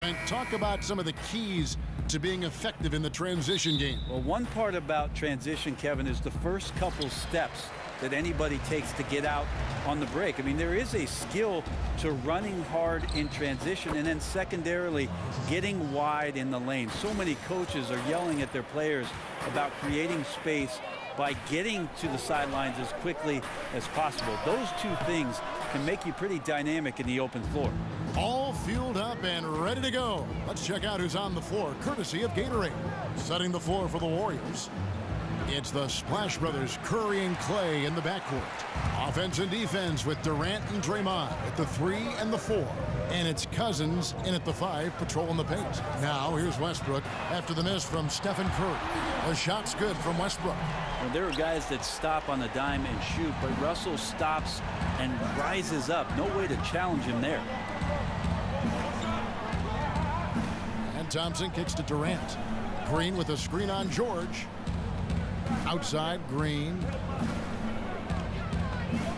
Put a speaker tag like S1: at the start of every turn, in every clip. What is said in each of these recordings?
S1: And talk about some of the keys to being effective in the transition game.
S2: Well, one part about transition, Kevin, is the first couple steps that anybody takes to get out on the break. I mean, there is a skill to running hard in transition and then secondarily getting wide in the lane. So many coaches are yelling at their players about creating space by getting to the sidelines as quickly as possible. Those two things can make you pretty dynamic in the open floor.
S1: All fueled up and ready to go. Let's check out who's on the floor, courtesy of Gatorade. Setting the floor for the Warriors, it's the Splash Brothers, Curry and Clay in the backcourt. Offense and defense with Durant and Draymond at the 3 and the 4. And it's Cousins in at the 5, patrolling the paint. Now here's Westbrook after the miss from Stephen Curry. The shot's good from Westbrook.
S2: Well, there are guys that stop on the dime and shoot, but Russell stops and rises up. No way to challenge him there.
S1: And Thompson kicks to Durant. Green with a screen on George. Outside, Green.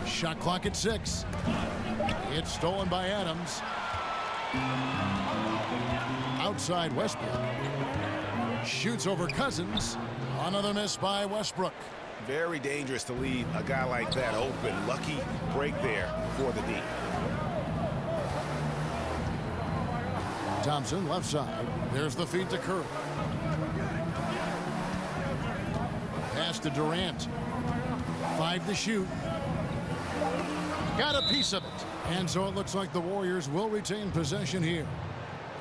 S1: Shot clock at 6. It's stolen by Adams. Outside, Westbrook. Shoots over Cousins. Another miss by Westbrook.
S3: Very dangerous to leave a guy like that open. Lucky break there for the D.
S1: Thompson left side. There's the feed to Curry. Pass to Durant. 5 to shoot. Got a piece of it. And so it looks like the Warriors will retain possession here.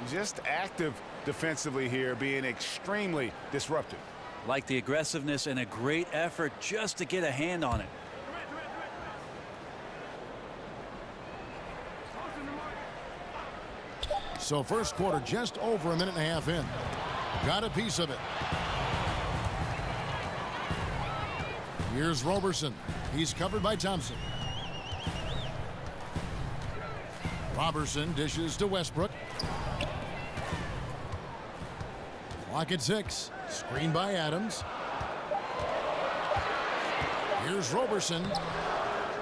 S3: Just active defensively here, being extremely disruptive.
S2: Like the aggressiveness and a great effort just to get a hand on it.
S1: So first quarter just over a minute and a half in. Got a piece of it. Here's Roberson. He's covered by Thompson. Roberson dishes to Westbrook. Clock at 6. Screen by Adams. Here's Roberson.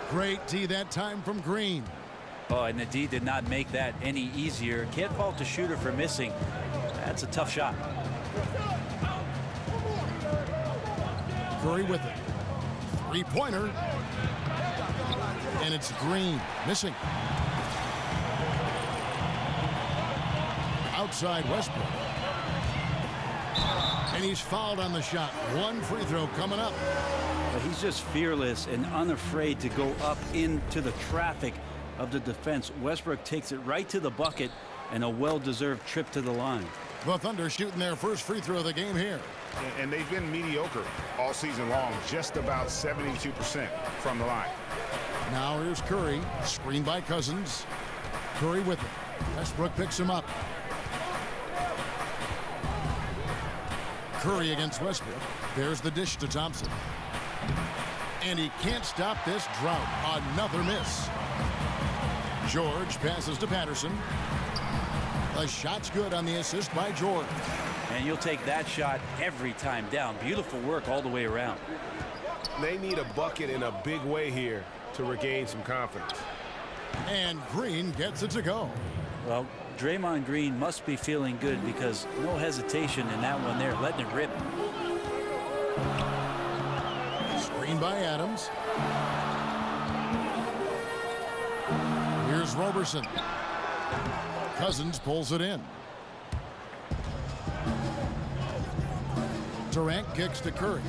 S1: Great D that time from Green.
S2: Oh, and the D did not make that any easier. Can't fault the shooter for missing. That's a tough shot.
S1: Curry with it. Three-pointer. And it's Green missing. Outside Westbrook. And he's fouled on the shot. One free throw coming up.
S2: But he's just fearless and unafraid to go up into the traffic of the defense. Westbrook takes it right to the bucket and a well-deserved trip to the line.
S1: The Thunder shooting their first free throw of the game here.
S3: And they've been mediocre all season long, just about 72% from the line.
S1: Now here's Curry, screened by Cousins. Curry with it. Westbrook picks him up. Curry against Westbrook. There's the dish to Thompson. And he can't stop this drought. Another miss. George passes to Patterson. The shot's good on the assist by George.
S2: And you'll take that shot every time down. Beautiful work all the way around.
S3: They need a bucket in a big way here to regain some confidence.
S1: And Green gets it to go.
S2: Well, Draymond Green must be feeling good because no hesitation in that one there, letting it rip.
S1: Screen by Adams. Here's Roberson. Cousins pulls it in. Durant kicks to Curry.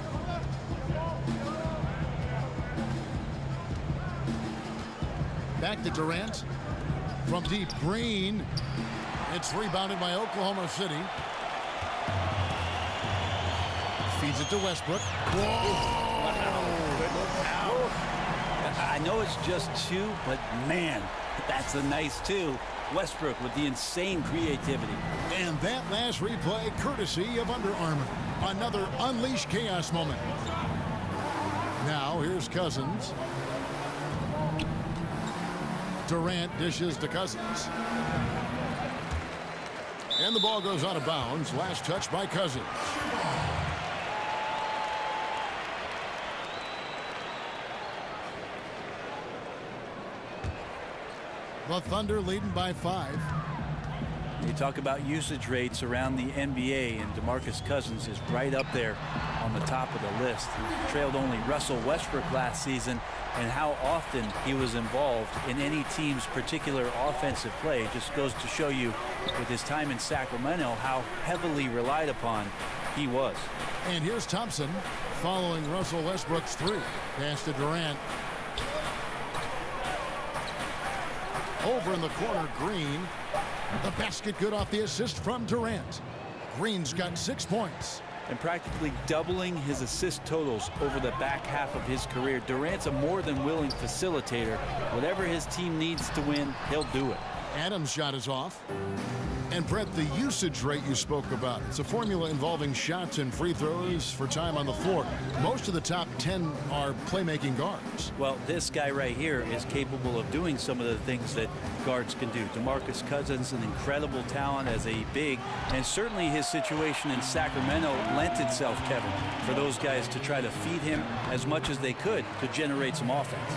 S1: Back to Durant. From deep, Green. It's rebounded by Oklahoma City. Feeds it to Westbrook. Whoa!
S2: I know it's just 2, but man, that's a nice 2. Westbrook with the insane creativity.
S1: And that last replay courtesy of Under Armour. Another unleash chaos moment. Now here's Cousins. Durant dishes to Cousins. And the ball goes out of bounds. Last touch by Cousins. The Thunder leading by 5.
S2: You talk about usage rates around the NBA, and DeMarcus Cousins is right up there on the top of the list. He trailed only Russell Westbrook last season, and how often he was involved in any team's particular offensive play just goes to show you, with his time in Sacramento, how heavily relied upon he was.
S1: And here's Thompson following Russell Westbrook's three. Pass to Durant. Over in the corner, Green. The basket good off the assist from Durant. Green's got 6 points.
S2: And practically doubling his assist totals over the back half of his career. Durant's a more than willing facilitator. Whatever his team needs to win, he'll do it.
S1: Adams' shot is off. And Brett, the usage rate you spoke about, it's a formula involving shots and free throws for time on the floor. Most of the top 10 are playmaking guards.
S2: Well, this guy right here is capable of doing some of the things that guards can do. DeMarcus Cousins, an incredible talent as a big, and certainly his situation in Sacramento lent itself, Kevin, for those guys to try to feed him as much as they could to generate some offense.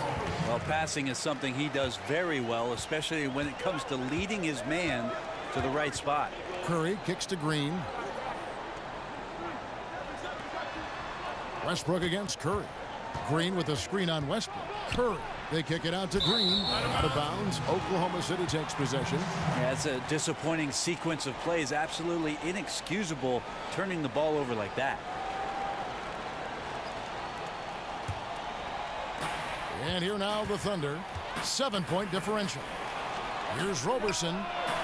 S2: Well, passing is something he does very well, especially when it comes to leading his man to the right spot.
S1: Curry kicks to Green. Westbrook against Curry. Green with a screen on Westbrook. Curry. They kick it out to Green. Out of bounds. Oklahoma City takes possession.
S2: Yeah, it's a disappointing sequence of plays. Absolutely inexcusable turning the ball over like that.
S1: And here now the Thunder. 7-point differential. Here's Roberson.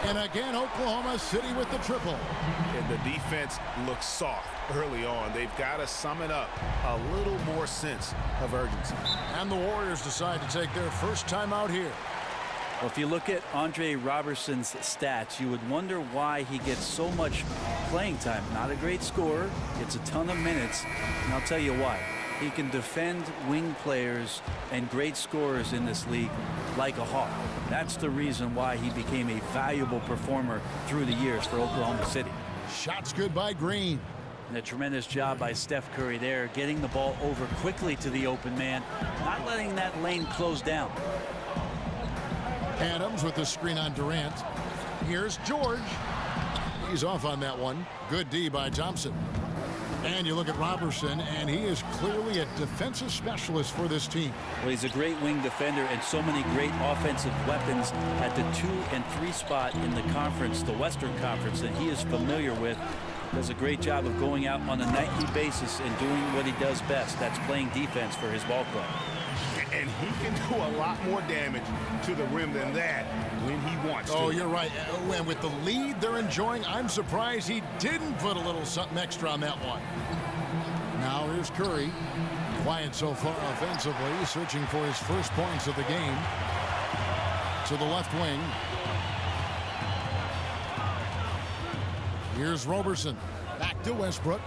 S1: And again, Oklahoma City with the triple.
S3: And the defense looks soft early on. They've got to sum it up. A little more sense of urgency.
S1: And the Warriors decide to take their first time out here.
S2: Well, if you look at Andre Roberson's stats, you would wonder why he gets so much playing time. Not a great scorer. Gets a ton of minutes. And I'll tell you why. He can defend wing players and great scorers in this league like a hawk. That's the reason why he became a valuable performer through the years for Oklahoma City.
S1: Shots good by Green.
S2: And a tremendous job by Steph Curry there, getting the ball over quickly to the open man, not letting that lane close down.
S1: Adams with the screen on Durant. Here's George. He's off on that one. Good D by Thompson. And you look at Roberson, and he is clearly a defensive specialist for this team.
S2: Well, he's a great wing defender and so many great offensive weapons at the 2 and 3 spot in the conference, the Western Conference, that he is familiar with. Does a great job of going out on a nightly basis and doing what he does best. That's playing defense for his ball club.
S3: And he can do a lot more damage to the rim than that when he wants to.
S1: Oh, you're right. And with the lead they're enjoying, I'm surprised he didn't put a little something extra on that one. Now here's Curry. Quiet so far offensively, searching for his first points of the game. To the left wing. Here's Roberson. Back to Westbrook.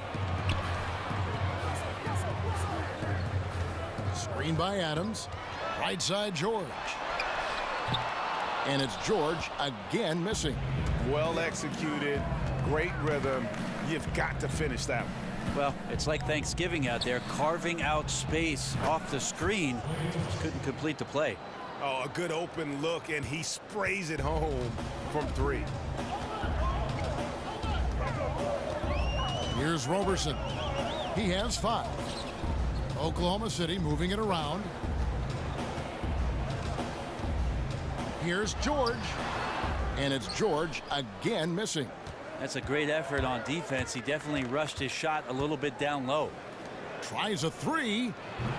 S1: Screen by Adams. Right side, George. And it's George again missing.
S3: Well executed. Great rhythm. You've got to finish that one.
S2: Well, it's like Thanksgiving out there, carving out space off the screen. Just couldn't complete the play.
S3: Oh, a good open look, and he sprays it home from 3.
S1: Here's Roberson. He has 5. Oklahoma City moving it around. Here's George. And it's George again missing.
S2: That's a great effort on defense. He definitely rushed his shot a little bit down low.
S1: Tries a 3.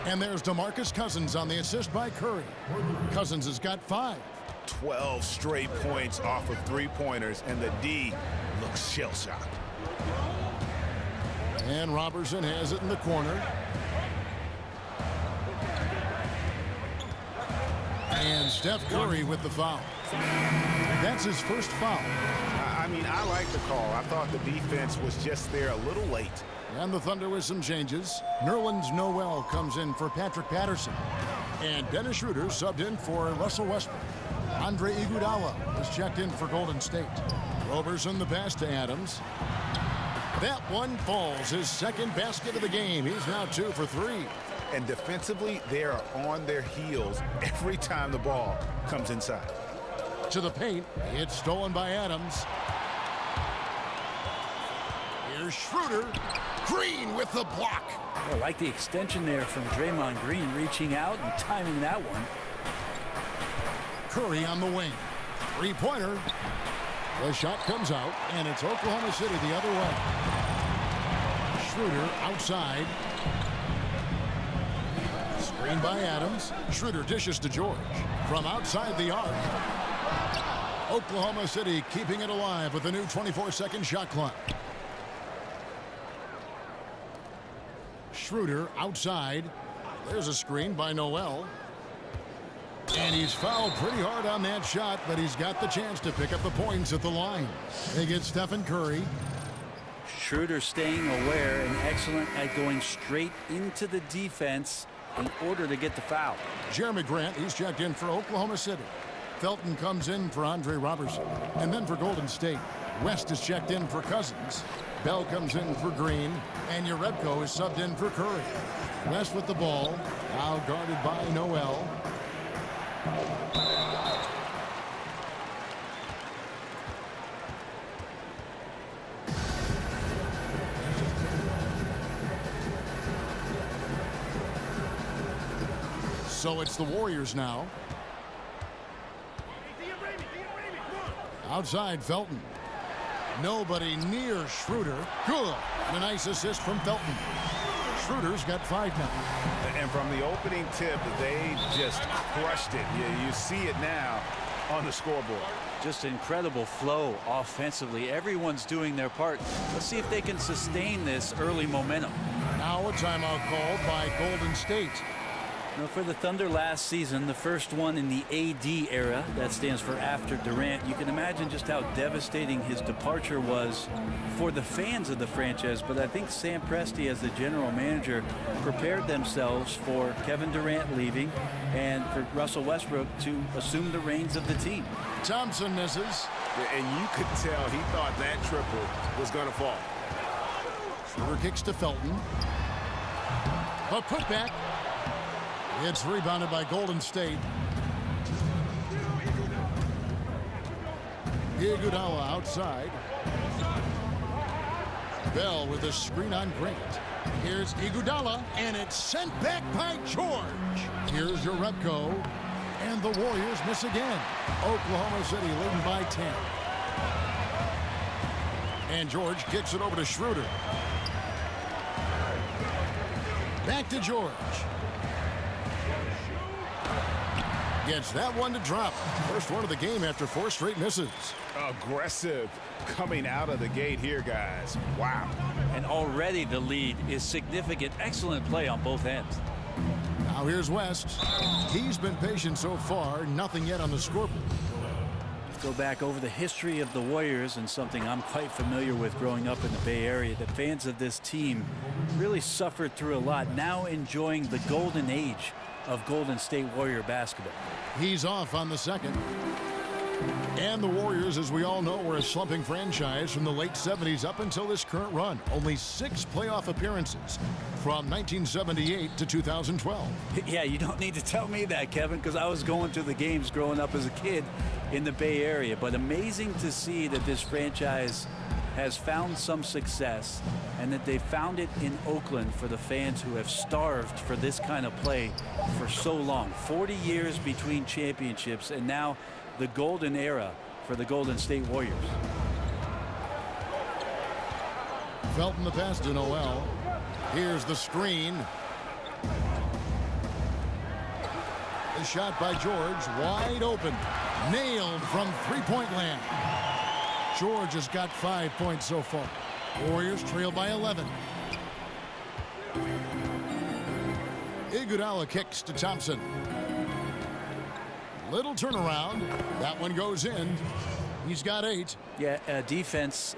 S1: And there's DeMarcus Cousins on the assist by Curry. Cousins has got 5.
S3: 12 straight points off of 3-pointers, and the D looks shell-shocked.
S1: And Roberson has it in the corner. And Steph Curry with the foul. That's his first foul.
S3: I mean, I like the call. I thought the defense was just there a little late.
S1: And the Thunder with some changes. Nerlens Noel comes in for Patrick Patterson. And Dennis Schroeder subbed in for Russell Westbrook. Andre Iguodala was checked in for Golden State. Roberson the pass to Adams. That one falls, his second basket of the game. He's now 2 for 3.
S3: And defensively, they are on their heels every time the ball comes inside.
S1: To the paint, it's stolen by Adams. Here's Schroeder. Green with the block.
S2: I like the extension there from Draymond Green, reaching out and timing that one.
S1: Curry on the wing. Three-pointer. The shot comes out, and it's Oklahoma City the other way. Schroeder outside. Screen by Adams. Schroeder dishes to George. From outside the arc. Oklahoma City keeping it alive with a new 24-second shot clock. Schroeder outside. There's a screen by Noel. And he's fouled pretty hard on that shot, but he's got the chance to pick up the points at the line. They get Stephen Curry.
S2: Schroeder staying aware and excellent at going straight into the defense in order to get the foul.
S1: Jeremy Grant, he's checked in for Oklahoma City. Felton comes in for Andre Robertson. And then for Golden State, West is checked in for Cousins. Bell comes in for Green. And Yarebko is subbed in for Curry. West with the ball. Now guarded by Noel. So it's the Warriors now. Outside Felton. Nobody near Schroeder. Good. A nice assist from Felton. Schroeder's got 5 now.
S3: And from the opening tip, they just crushed it. You see it now on the scoreboard.
S2: Just incredible flow offensively. Everyone's doing their part. Let's see if they can sustain this early momentum.
S1: Now a timeout called by Golden State.
S2: Now for the Thunder last season, the first one in the AD era, that stands for after Durant, you can imagine just how devastating his departure was for the fans of the franchise. But I think Sam Presti, as the general manager, prepared themselves for Kevin Durant leaving and for Russell Westbrook to assume the reins of the team.
S1: Thompson misses.
S3: And you could tell he thought that triple was going to fall.
S1: Schroeder kicks to Felton. A putback. It's rebounded by Golden State. Iguodala outside. Bell with a screen on Grant. Here's Iguodala, and it's sent back by George. Here's Yarebko, and the Warriors miss again. Oklahoma City leading by 10. And George kicks it over to Schroeder. Back to George. Gets that one to drop. First one of the game after 4 straight misses.
S3: Aggressive coming out of the gate here, guys. Wow.
S2: And already the lead is significant. Excellent play on both ends.
S1: Now here's West. He's been patient so far. Nothing yet on the scoreboard.
S2: Go back over the history of the Warriors, and something I'm quite familiar with growing up in the Bay Area. The fans of this team really suffered through a lot. Now enjoying the golden age of Golden State Warrior basketball.
S1: He's off on the second. And the Warriors, as we all know, were a slumping franchise from the late 70s up until this current run. Only 6 playoff appearances from 1978 to 2012.
S2: Yeah, you don't need to tell me that, Kevin, because I was going to the games growing up as a kid in the Bay Area. But amazing to see that this franchise has found some success, and that they found it in Oakland for the fans who have starved for this kind of play for so long. 40 years between championships, and now the golden era for the Golden State Warriors.
S1: Felton the pass to Noel. Here's the screen. The shot by George, wide open. Nailed from three-point land. George has got 5 points so far. Warriors trail by 11. Iguodala kicks to Thompson. Little turnaround. That one goes in. He's got 8.
S2: Yeah, defense.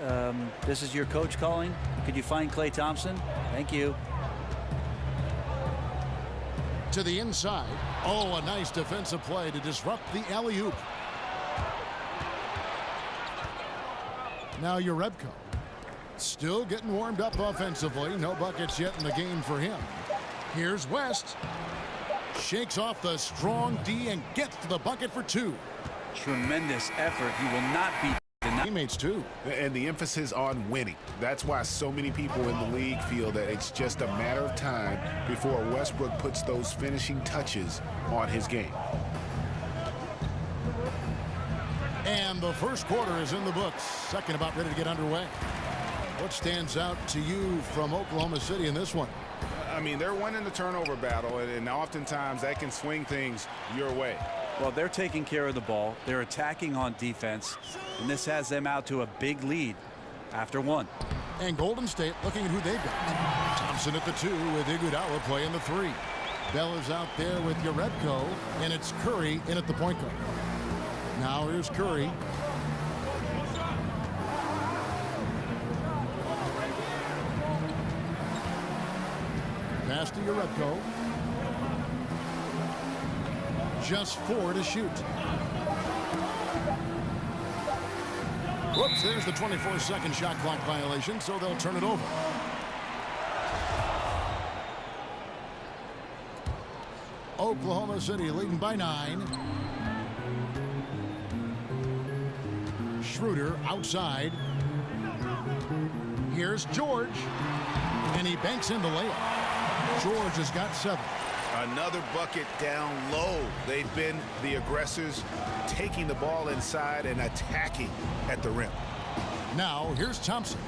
S2: This is your coach calling. Could you find Klay Thompson? Thank you.
S1: To the inside. Oh, a nice defensive play to disrupt the alley-oop. Now Yarebko. Still getting warmed up offensively. No buckets yet in the game for him. Here's West. Shakes off the strong D and gets to the bucket for 2.
S2: Tremendous effort. He will not be
S1: Teammates too.
S3: And the emphasis on winning. That's why so many people in the league feel that it's just a matter of time before Westbrook puts those finishing touches on his game.
S1: And the first quarter is in the books. Second about ready to get underway. What stands out to you from Oklahoma City in this one?
S3: I mean, they're winning the turnover battle, and oftentimes that can swing things your way.
S2: Well, they're taking care of the ball. They're attacking on defense, and this has them out to a big lead after one.
S1: And Golden State looking at who they've got. Thompson at the 2 with Iguodala playing the 3. Bell is out there with Yaredko, and it's Curry in at the point guard. Now here's Curry. Pass to Yaredko. Just 4 to shoot. Whoops, there's the 24-second shot clock violation, so they'll turn it over. Oklahoma City leading by 9. Schroeder outside. Here's George. And he banks in the layup. George has got 7.
S3: Another bucket down low. They've been the aggressors, taking the ball inside and attacking at the rim.
S1: Now here's Thompson.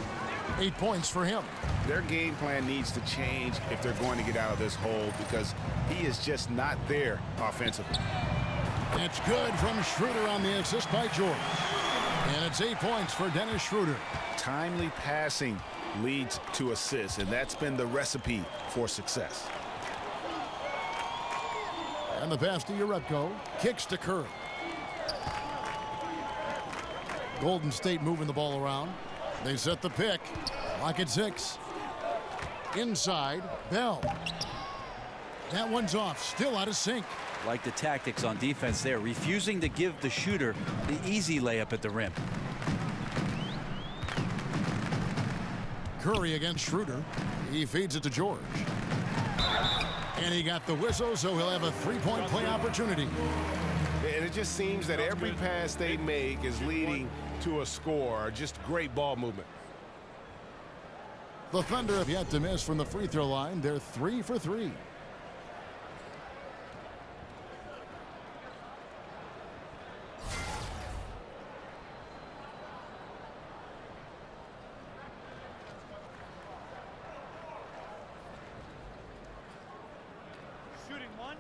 S1: 8 points for him.
S3: Their game plan needs to change if they're going to get out of this hole, because he is just not there offensively.
S1: That's good from Schroeder on the assist by George. And it's 8 points for Dennis Schroeder.
S3: Timely passing leads to assists, and that's been the recipe for success.
S1: And the pass to Yaredko. Kicks to Curry. Golden State moving the ball around. They set the pick. Lock at 6. Inside, Bell. That one's off. Still out of sync.
S2: Like the tactics on defense there, refusing to give the shooter the easy layup at the rim.
S1: Curry against Schroeder. He feeds it to George. And he got the whistle, so he'll have a 3-point play opportunity.
S4: And it just seems that every pass they make is leading to a score. Just great ball movement.
S1: The Thunder have yet to miss from the free throw line. They're 3 for 3.
S5: Shooting 1.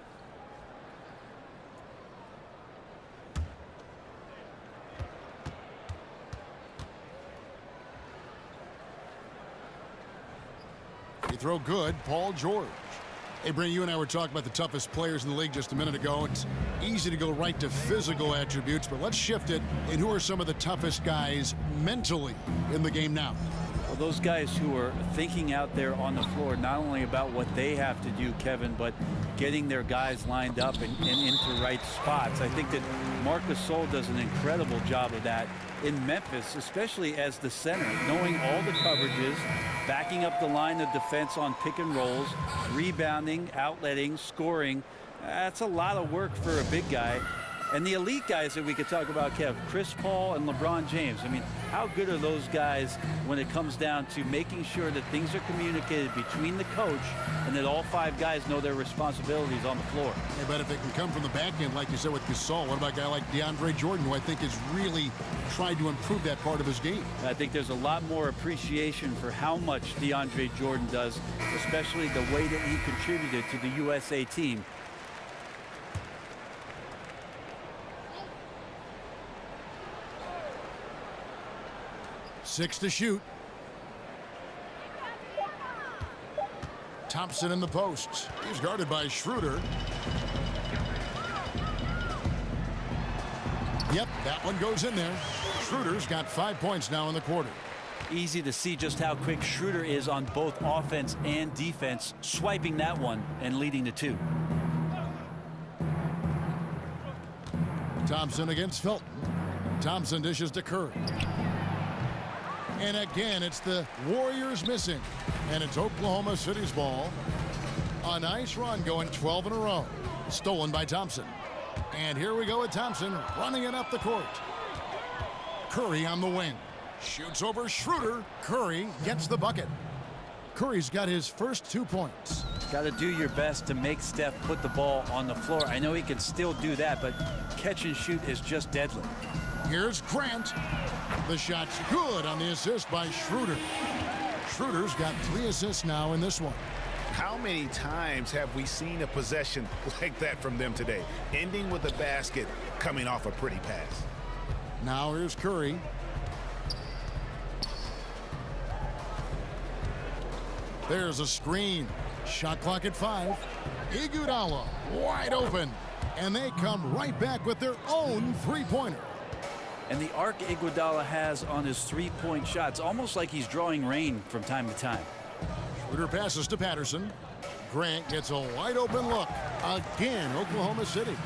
S1: Free throw good. Paul George. Hey, Brent, you and I were talking about the toughest players in the league just a minute ago. It's easy to go right to physical attributes, but let's shift it. And who are some of the toughest guys mentally in the game now?
S2: Well, those guys who are thinking out there on the floor, not only about what they have to do, Kevin, but getting their guys lined up and into right spots. I think that Marc Gasol does an incredible job of that in Memphis, especially as the center, knowing all the coverages, backing up the line of defense on pick and rolls, rebounding, outletting, scoring. That's a lot of work for a big guy. And the elite guys that we could talk about, Kev, Chris Paul and LeBron James. I mean, how good are those guys when it comes down to making sure that things are communicated between the coach and that all 5 guys know their responsibilities on the floor?
S1: Yeah, but if it can come from the back end, like you said with Gasol, what about a guy like DeAndre Jordan, who I think has really tried to improve that part of his game?
S2: I think there's a lot more appreciation for how much DeAndre Jordan does, especially the way that he contributed to the USA team.
S1: Six to shoot. Thompson in the post. He's guarded by Schroeder. Yep, that one goes in there. Schroeder's got 5 points now in the quarter.
S2: Easy to see just how quick Schroeder is on both offense and defense, swiping that one and leading to 2.
S1: Thompson against Felton. Thompson dishes to Curry. And again, it's the Warriors missing. And it's Oklahoma City's ball. A nice run going 12 in a row. Stolen by Thompson. And here we go with Thompson running it up the court. Curry on the wing. Shoots over Schroeder. Curry gets the bucket. Curry's got his first 2 points.
S2: Got to do your best to make Steph put the ball on the floor. I know he can still do that, but catch and shoot is just deadly.
S1: Here's Grant. The shot's good on the assist by Schroeder. Schroeder's got 3 assists now in this one.
S3: How many times have we seen a possession like that from them today? Ending with a basket, coming off a pretty pass.
S1: Now here's Curry. There's a screen. Shot clock at 5. Iguodala wide open. And they come right back with their own three-pointer.
S2: And the arc Iguodala has on his three-point shots, almost like he's drawing rain from time to time.
S1: Schroeder passes to Patterson. Grant gets a wide open look. Again, Oklahoma City.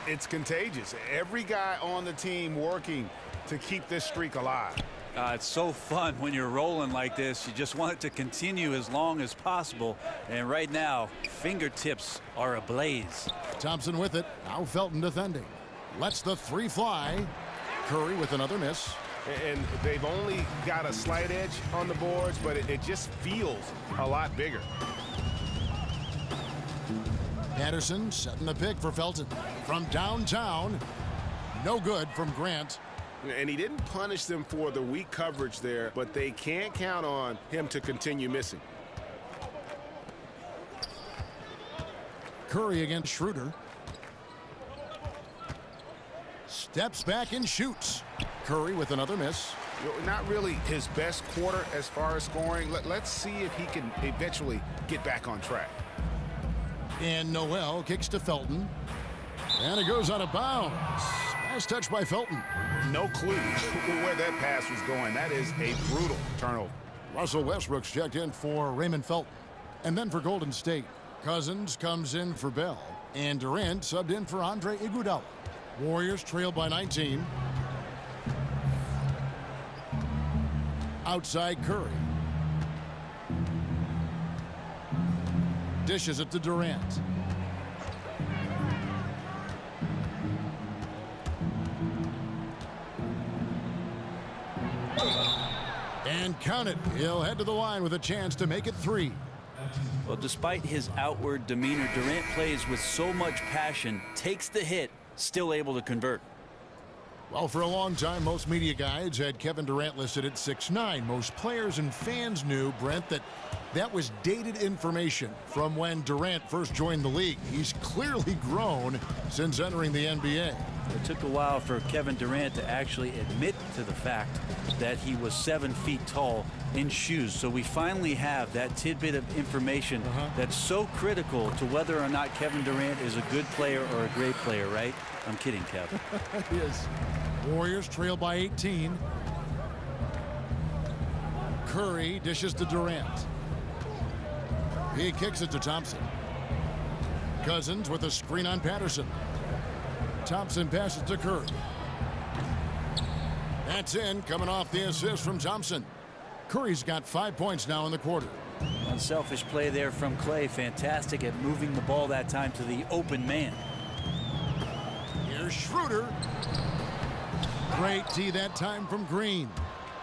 S3: It's contagious. Every guy on the team working to keep this streak alive.
S2: It's so fun when you're rolling like this. You just want it to continue as long as possible. And right now, fingertips are ablaze.
S1: Thompson with it. Now Felton defending. Lets the 3 fly. Curry with another miss.
S3: And they've only got a slight edge on the boards, but it just feels a lot bigger.
S1: Patterson setting the pick for Felton. From downtown. No good from Grant.
S3: And he didn't punish them for the weak coverage there, but they can't count on him to continue missing.
S1: Curry against Schroeder. Steps back and shoots. Curry with another miss.
S3: Not really his best quarter as far as scoring. Let's see if he can eventually get back on track.
S1: And Noel kicks to Felton. And it goes out of bounds. Nice touch by Felton.
S3: No clue where that pass was going. That is a brutal turnover.
S1: Russell Westbrook's checked in for Raymond Felton. And then for Golden State, Cousins comes in for Bell. And Durant subbed in for Andre Iguodala. Warriors trail by 19. Outside Curry. Dishes it to Durant. And count it. He'll head to the line with a chance to make it 3.
S2: Well, despite his outward demeanor, Durant plays with so much passion, takes the hit, still able to convert.
S1: Well, for a long time, most media guides had Kevin Durant listed at 6'9". Most players and fans knew, Brent, that was dated information from when Durant first joined the league. He's clearly grown since entering the NBA.
S2: It took a while for Kevin Durant to actually admit to the fact that he was 7 feet tall in shoes. So we finally have that tidbit of information that's so critical to whether or not Kevin Durant is a good player or a great player, right? I'm kidding, Kev.
S1: He is. Warriors trail by 18. Curry dishes to Durant. He kicks it to Thompson. Cousins with a screen on Patterson. Thompson passes to Curry. That's in, coming off the assist from Thompson. Curry's got 5 points now in the quarter.
S2: Unselfish play there from Clay. Fantastic at moving the ball that time to the open man.
S1: Here's Schroeder. Great D that time from Green.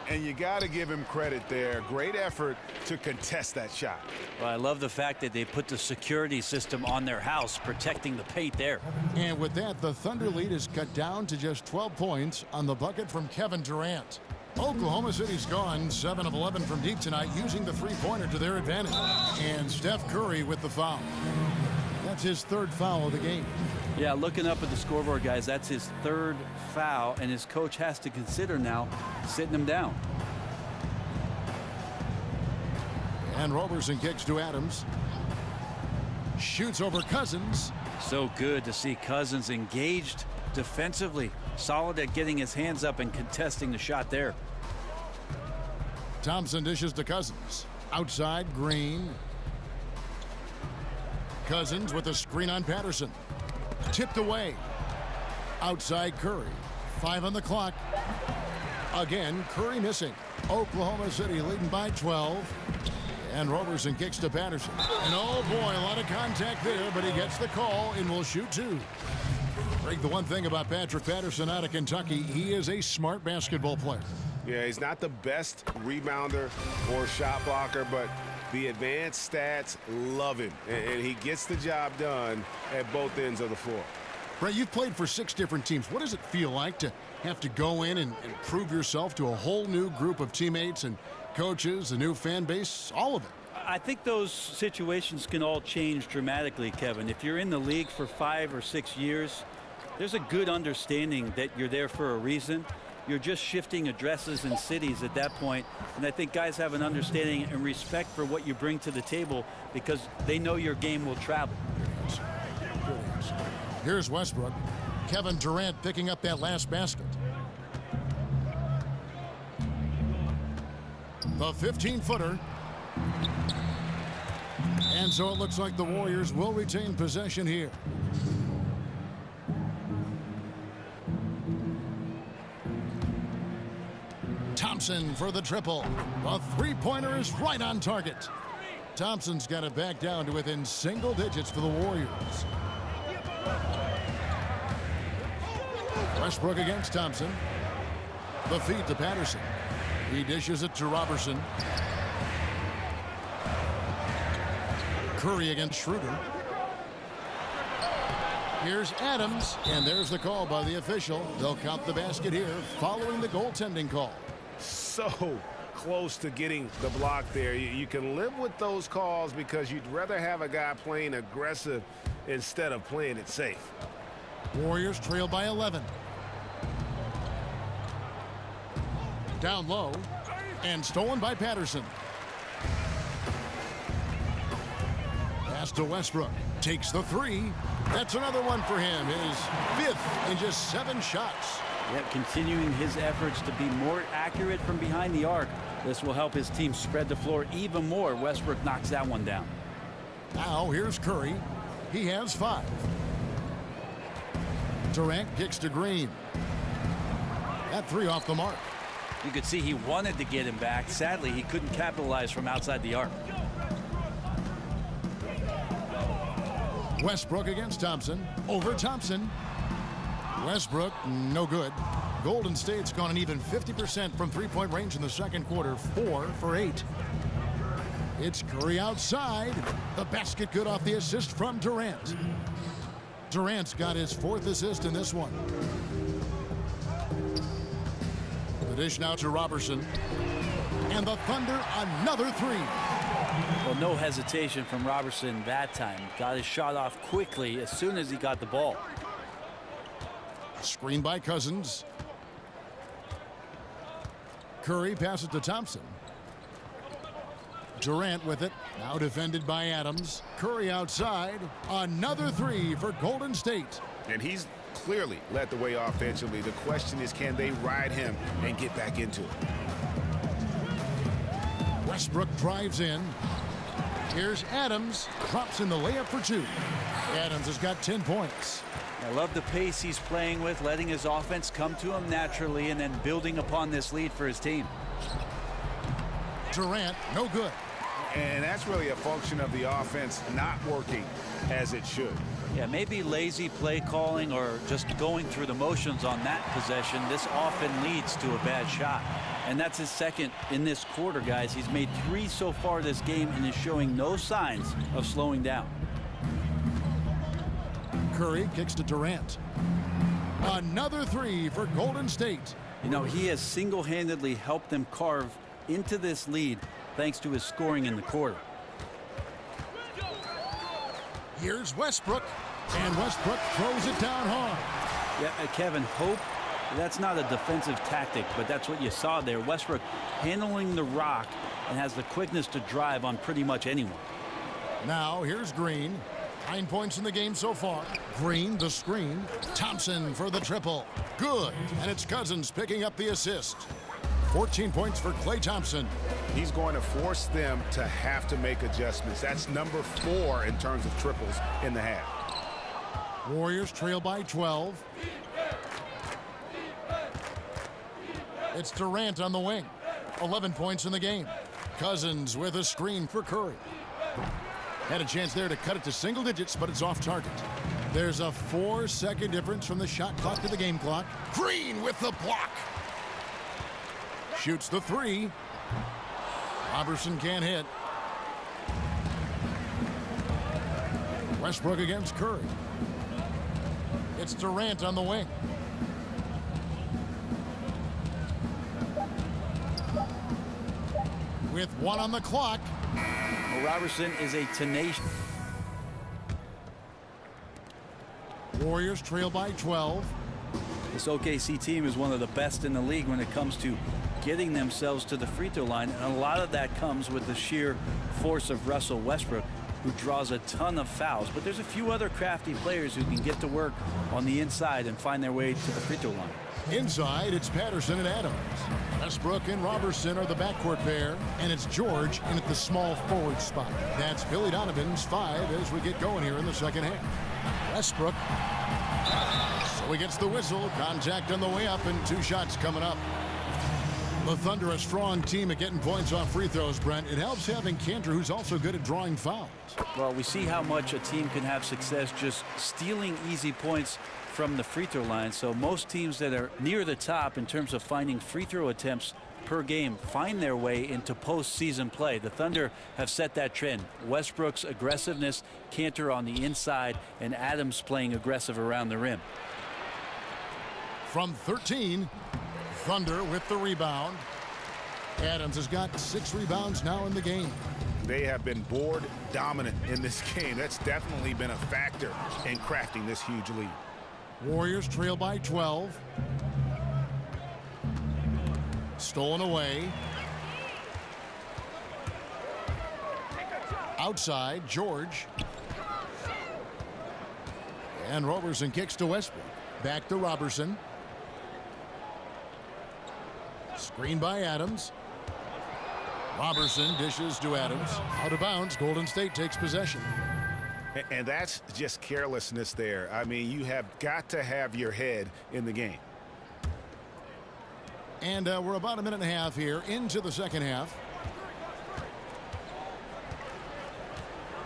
S3: And you got to give him credit there. Great effort to contest that shot.
S2: Well, I love the fact that they put the security system on their house, protecting the paint there.
S1: And with that, the Thunder lead is cut down to just 12 points on the bucket from Kevin Durant. Oklahoma City's gone 7 of 11 from deep tonight, using the three-pointer to their advantage. And Steph Curry with the foul. That's his 3rd foul of the game.
S2: Yeah, looking up at the scoreboard, guys, that's his 3rd foul, and his coach has to consider now sitting him down.
S1: And Roberson kicks to Adams. Shoots over Cousins.
S2: So good to see Cousins engaged defensively, solid at getting his hands up and contesting the shot there.
S1: Thompson dishes to Cousins. Outside, Green. Cousins with a screen on Patterson. Tipped away. Outside Curry. 5 on the clock. Again, Curry missing. Oklahoma City leading by 12. And Roberson kicks to Patterson. And oh boy, a lot of contact there, but he gets the call and will shoot 2. Greg, the one thing about Patrick Patterson out of Kentucky, he is a smart basketball player.
S4: Yeah, he's not the best rebounder or shot blocker, but the advanced stats love him, and he gets the job done at both ends of the floor.
S1: Brett, you've played for 6 different teams. What does it feel like to have to go in and prove yourself to a whole new group of teammates and coaches, a new fan base, all of it?
S2: I think those situations can all change dramatically, Kevin. If you're in the league for 5 or 6 years, there's a good understanding that you're there for a reason. You're just shifting addresses and cities at that point, and I think guys have an understanding and respect for what you bring to the table because they know your game will travel.
S1: Here's Westbrook. Kevin Durant picking up that last basket. The 15-footer. And so it looks like the Warriors will retain possession here. Thompson for the triple. The three-pointer is right on target. Thompson's got it back down to within single digits for the Warriors. Westbrook against Thompson. The feed to Patterson. He dishes it to Robertson. Curry against Schroeder. Here's Adams, and there's the call by the official. They'll count the basket here following the goaltending call.
S4: So close to getting the block there. You can live with those calls because you'd rather have a guy playing aggressive instead of playing it safe.
S1: Warriors trail by 11. Down low and stolen by Patterson. Pass to Westbrook. Takes the three. That's another one for him. His 5th in just 7 shots.
S2: Yep, continuing his efforts to be more accurate from behind the arc. This will help his team spread the floor even more. Westbrook knocks that one down.
S1: Now here's Curry. He has 5. Durant kicks to Green. That 3 off the mark.
S2: You could see he wanted to get him back. Sadly, he couldn't capitalize from outside the arc.
S1: Westbrook against Thompson. Over Thompson. Westbrook, no good. Golden State's gone an even 50% from three-point range in the second quarter. 4 for 8. It's Curry outside. The basket good off the assist from Durant. Durant's got his 4th assist in this one. The dish now to Robertson. And the Thunder, another 3.
S2: Well, no hesitation from Robertson that time. Got his shot off quickly as soon as he got the ball.
S1: Screen by Cousins. Curry passes to Thompson. Durant with it. Now defended by Adams. Curry outside. Another 3 for Golden State.
S3: And he's clearly led the way offensively. The question is, can they ride him and get back into it?
S1: Westbrook drives in. Here's Adams. Drops in the layup for 2. Adams has got 10 points.
S2: I love the pace he's playing with, letting his offense come to him naturally and then building upon this lead for his team.
S1: Durant, no good.
S3: And that's really a function of the offense not working as it should.
S2: Yeah, maybe lazy play calling or just going through the motions on that possession. This often leads to a bad shot. And that's his 2nd in this quarter, guys. He's made 3 so far this game and is showing no signs of slowing down.
S1: Curry kicks to Durant. Another 3 for Golden State.
S2: You know, he has single-handedly helped them carve into this lead thanks to his scoring in the quarter.
S1: Here's Westbrook. And Westbrook throws it down hard.
S2: Yeah, Kevin, hope that's not a defensive tactic, but that's what you saw there. Westbrook handling the rock and has the quickness to drive on pretty much anyone.
S1: Now here's Green. 9 points in the game so far. Green, the screen. Thompson for the triple. Good. And it's Cousins picking up the assist. 14 points for Klay Thompson.
S3: He's going to force them to have to make adjustments. That's number 4 in terms of triples in the half.
S1: Warriors trail by 12. It's Durant on the wing. 11 points in the game. Cousins with a screen for Curry. Had a chance there to cut it to single digits, but it's off target. There's a 4-second difference from the shot clock to the game clock. Green with the block. Shoots the three. Robertson can't hit. Westbrook against Curry. It's Durant on the wing. With 1 on the clock.
S2: Well, Robertson is a tenacious.
S1: Warriors trail by 12.
S2: This OKC team is one of the best in the league when it comes to getting themselves to the free throw line, and a lot of that comes with the sheer force of Russell Westbrook, who draws a ton of fouls. But there's a few other crafty players who can get to work on the inside and find their way to the free throw line.
S1: Inside, it's Patterson and Adams. Westbrook and Robertson are the backcourt pair, and it's George in at the small forward spot. That's Billy Donovan's 5 as we get going here in the second half. Westbrook. So he gets the whistle. Contact on the way up, and 2 shots coming up. The Thunder, a strong team at getting points off free throws, Brent. It helps having Cantor, who's also good at drawing fouls.
S2: Well, we see how much a team can have success just stealing easy points from the free throw line. So most teams that are near the top in terms of finding free throw attempts per game find their way into postseason play. The Thunder have set that trend. Westbrook's aggressiveness, Cantor on the inside, and Adams playing aggressive around the rim.
S1: From 13, Thunder with the rebound. Adams has got 6 rebounds now in the game.
S3: They have been board dominant in this game. That's definitely been a factor in crafting this huge lead.
S1: Warriors trail by 12. Stolen away. Outside, George. And Robertson kicks to Westbrook. Back to Robertson. Screen by Adams. Robertson dishes to Adams. Out of bounds. Golden State takes possession.
S3: And that's just carelessness there. I mean, you have got to have your head in the game.
S1: And we're about a minute and a half here into the second half.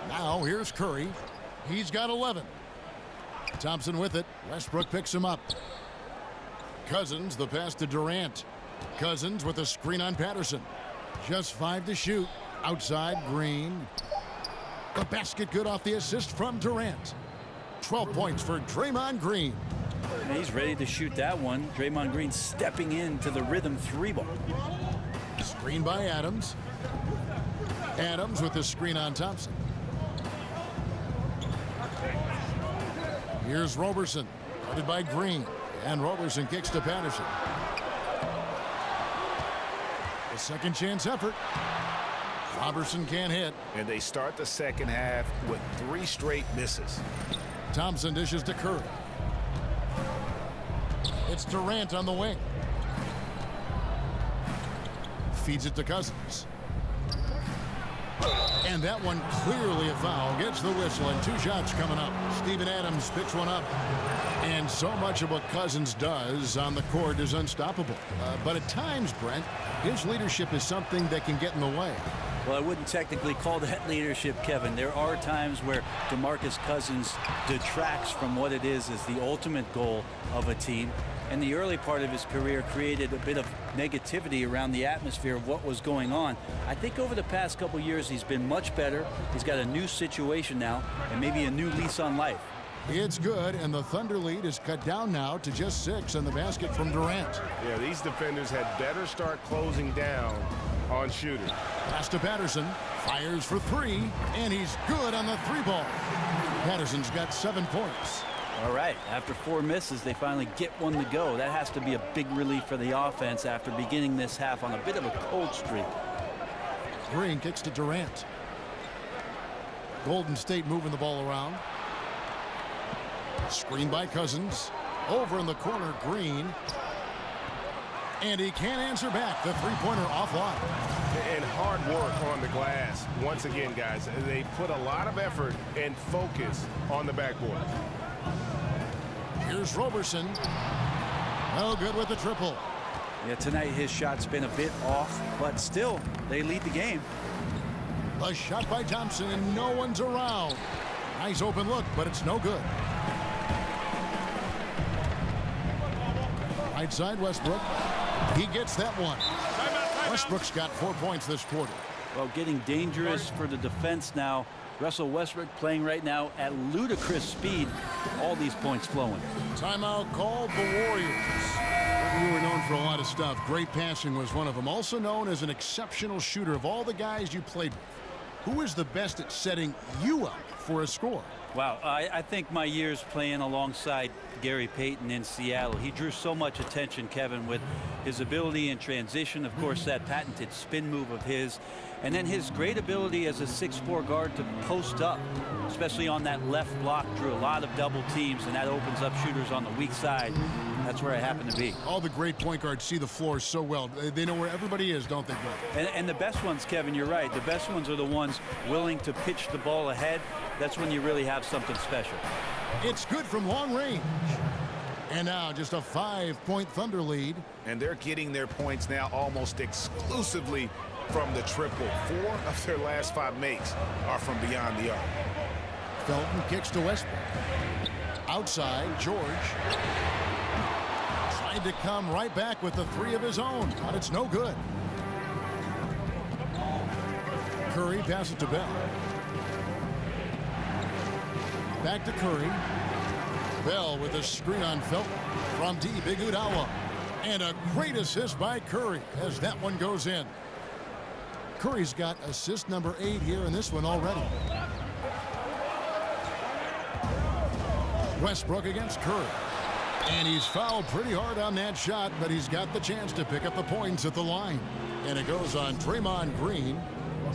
S1: Now here's Curry. He's got 11. Thompson with it. Westbrook picks him up. Cousins, the pass to Durant. Cousins with a screen on Patterson. Just 5 to shoot. Outside, Green. The basket good off the assist from Durant. 12 points for Draymond Green.
S2: And he's ready to shoot that one. Draymond Green stepping into the rhythm 3-ball.
S1: Screen by Adams. Adams with the screen on Thompson. Here's Robertson. Guarded by Green. And Robertson kicks to Patterson. A second chance effort. Robertson can't hit.
S3: And they start the second half with 3 straight misses.
S1: Thompson dishes to Curry. It's Durant on the wing. Feeds it to Cousins. And that one clearly a foul. Gets the whistle, and 2 shots coming up. Steven Adams picks one up. And so much of what Cousins does on the court is unstoppable. But at times, Brent, his leadership is something that can get in the way.
S2: Well, I wouldn't technically call that leadership, Kevin. There are times where DeMarcus Cousins detracts from what it is as the ultimate goal of a team. And the early part of his career created a bit of negativity around the atmosphere of what was going on. I think over the past couple years he's been much better. He's got a new situation now and maybe a new lease on life.
S1: It's good, and the Thunder lead is cut down now to just 6 on the basket from Durant.
S4: Yeah, these defenders had better start closing down on shooters.
S1: Pass to Patterson. Fires for 3, and he's good on the 3-ball. Patterson's got 7 points.
S2: All right, after 4 misses, they finally get one to go. That has to be a big relief for the offense after beginning this half on a bit of a cold streak.
S1: Green kicks to Durant. Golden State moving the ball around. Screen by Cousins. Over in the corner, Green. And he can't answer back. The 3-pointer offline.
S4: And hard work on the glass. Once again, guys, they put a lot of effort and focus on the backboard.
S1: Here's Robertson. No good with the triple.
S2: Yeah, tonight his shot's been a bit off, but still, they lead the game.
S1: A shot by Thompson, and no one's around. Nice open look, but it's no good. Right side, Westbrook. He gets that one. Westbrook's got 4 points this quarter.
S2: Well, getting dangerous for the defense now. Russell Westbrook playing right now at ludicrous speed. All these points flowing.
S1: Timeout called the Warriors. You were known for a lot of stuff. Great passing was one of them. Also known as an exceptional shooter. Of all the guys you played with, who is the best at setting you up for a score?
S2: Wow, I think my years playing alongside Gary Payton in Seattle, he drew so much attention, Kevin, with his ability in transition, of course, that patented spin move of his, and then his great ability as a 6'4" guard to post up, especially on that left block, drew a lot of double teams, and that opens up shooters on the weak side. That's where I happen to be.
S1: All the great point guards see the floor so well. They know where everybody is, don't they, Bill?
S2: And the best ones, Kevin, you're right. The best ones are the ones willing to pitch the ball ahead. That's when you really have something special.
S1: It's good from long range. And now just a 5-point Thunder lead.
S3: And they're getting their points now almost exclusively from the triple. 4 of their last 5 makes are from beyond the arc.
S1: Felton kicks to Westbrook. Outside, George. Tried to come right back with the 3 of his own, but it's no good. Curry passes to Bell. Back to Curry. Bell with a screen on Felton from deep. Iguodala. And a great assist by Curry as that one goes in. Curry's got assist number 8 here in this one already. Westbrook against Curry. And he's fouled pretty hard on that shot, but he's got the chance to pick up the points at the line. And it goes on Draymond Green.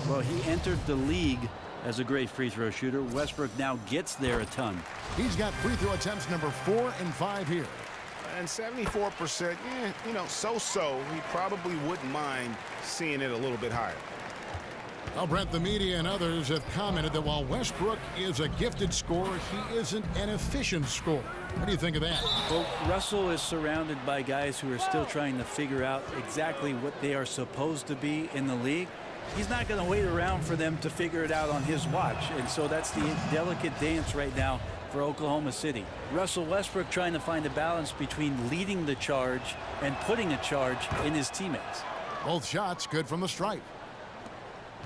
S2: Well, he entered the league as a great free throw shooter. Westbrook now gets there a ton.
S1: He's got free throw attempts number 4 and 5 here.
S3: And 74%, you know, so-so. He probably wouldn't mind seeing it a little bit higher.
S1: Well, Brent, the media and others have commented that while Westbrook is a gifted scorer, he isn't an efficient scorer. What do you think of that?
S2: Well, Russell is surrounded by guys who are still trying to figure out exactly what they are supposed to be in the league. He's not going to wait around for them to figure it out on his watch. And so that's the delicate dance right now for Oklahoma City. Russell Westbrook trying to find a balance between leading the charge and putting a charge in his teammates.
S1: Both shots good from the stripe.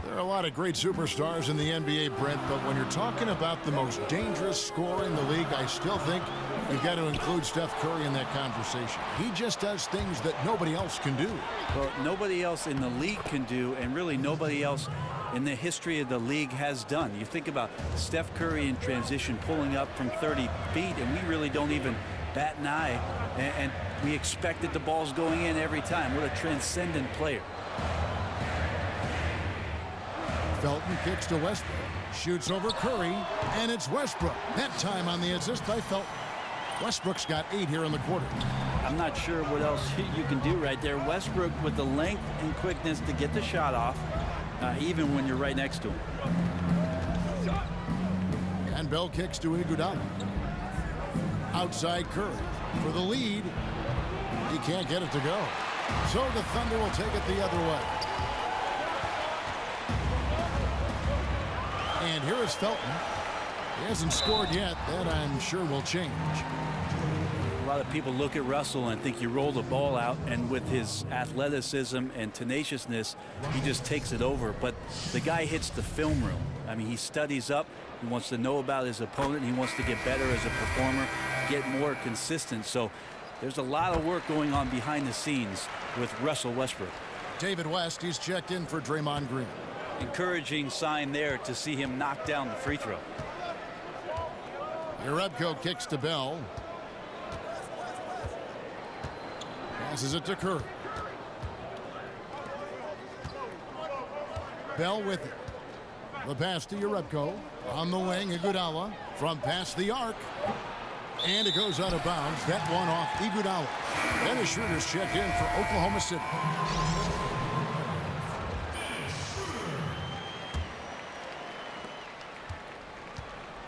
S1: There are a lot of great superstars in the NBA, Brent, but when you're talking about the most dangerous scorer in the league, I still think you've got to include Steph Curry in that conversation. He just does things that nobody else can do.
S2: Well, nobody else in the league can do, and really nobody else in the history of the league has done. You think about Steph Curry in transition pulling up from 30 feet, and we really don't even bat an eye, and we expect that the ball's going in every time. What a transcendent player.
S1: Felton kicks to Westbrook, shoots over Curry, and it's Westbrook. That time on the assist by Felton. Westbrook's got 8 here in the quarter.
S2: I'm not sure what else you can do right there. Westbrook with the length and quickness to get the shot off, even when you're right next to him.
S1: And Bell kicks to Iguodala. Outside Curry for the lead. He can't get it to go. So the Thunder will take it the other way. And here is Felton. He hasn't scored yet. That I'm sure will change.
S2: A lot of people look at Russell and think he rolled the ball out, and with his athleticism and tenaciousness, he just takes it over. But the guy hits the film room. I mean, he studies up. He wants to know about his opponent. He wants to get better as a performer, get more consistent. So there's a lot of work going on behind the scenes with Russell Westbrook.
S1: David West, he's checked in for Draymond Green.
S2: Encouraging sign there to see him knock down the free throw.
S1: Jerebko kicks to Bell. Passes it to Curry. Bell with it. The pass to Jerebko. On the wing, Iguodala from past the arc. And it goes out of bounds. That one off Iguodala. Then the shooters check in for Oklahoma City.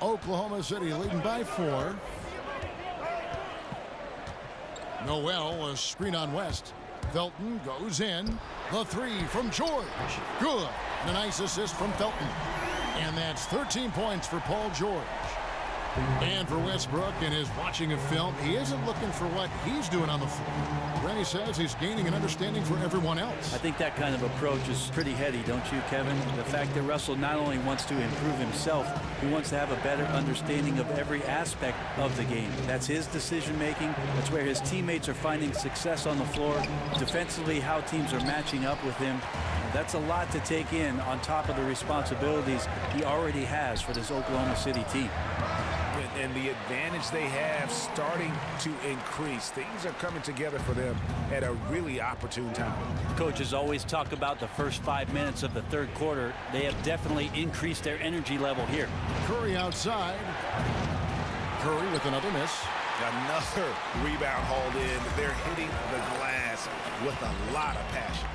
S1: Oklahoma City leading by 4. Noel, a screen on West. Felton goes in. The 3 from George. Good. And a nice assist from Felton. And that's 13 points for Paul George. And for Westbrook, in his watching of film, he isn't looking for what he's doing on the floor. Rennie says he's gaining an understanding for everyone else.
S2: I think that kind of approach is pretty heady, don't you, Kevin? The fact that Russell not only wants to improve himself, he wants to have a better understanding of every aspect of the game. That's his decision-making. That's where his teammates are finding success on the floor. Defensively, how teams are matching up with him. That's a lot to take in on top of the responsibilities he already has for this Oklahoma City team.
S3: And the advantage they have starting to increase. Things are coming together for them at a really opportune time.
S2: Coaches always talk about the first 5 minutes of the third quarter. They have definitely increased their energy level here.
S1: Curry outside. Curry with another miss.
S3: Another rebound hauled in. They're hitting the glass with a lot of passion.